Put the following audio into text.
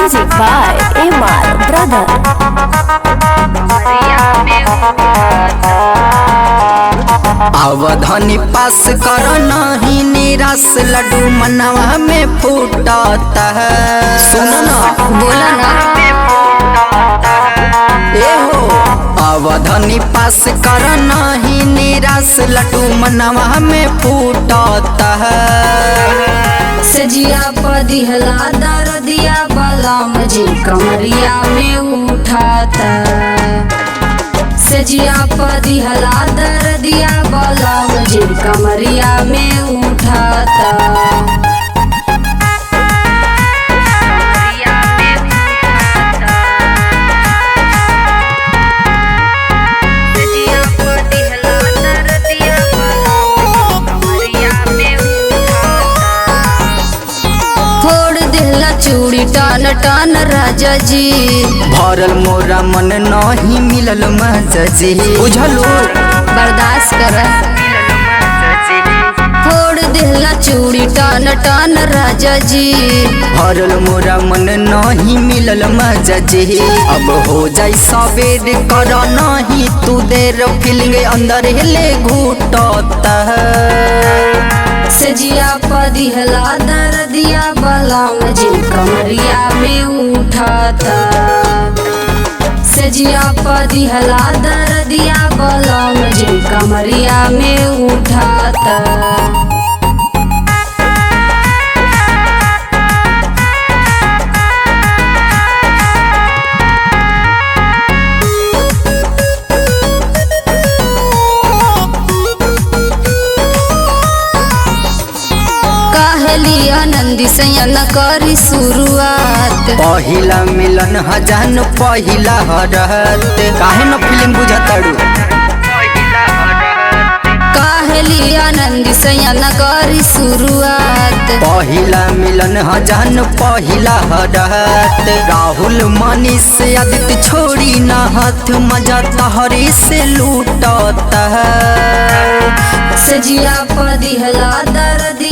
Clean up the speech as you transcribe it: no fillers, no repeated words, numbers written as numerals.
Music by MR Brother। अवधानी पास कर नहीं निराश लड्डू मनवा में फूटता है। सुनो ना, बोला ना। ए हो अवधानी पास कर नहीं निराश लड्डू मनवा में फूटता है। सजिया पदिहला दरदिया बलम जी कमरिया में उठाता। सजिया पदिहला दरदिया बलम जी कमरिया में उठाता। चूड़ी टान टान राजा जी भरल मोरा मन नहीं मिलल मजा जी। बुझलो बर्दाश्त कर। फोड़ दिला चूड़ी टान टान राजा जी भरल मोरा मन नहीं मिलल मजा जी। अब हो जाई सवेर कर नहीं तू देर फीलिंग अंदर हिले घुटता है। सजिया पदिहला दरदिया बलम जी कमरिया में उठाता। सजिया पदिहला दरदिया बलम जी कमरिया में उठाता। आनंदी सयन करी शुरुआत। पहिला मिलन हजान पहिला हरत काहे न फीलिंग बुझताड़ू। काहेली आनंदी सयन करी शुरुआत। पहिला मिलन हजान पहिला हरत राहुल मनीष आदित्य छोड़ी ना हाथ मजा तहरे से लूटता है। सजिया पदिहला दरदी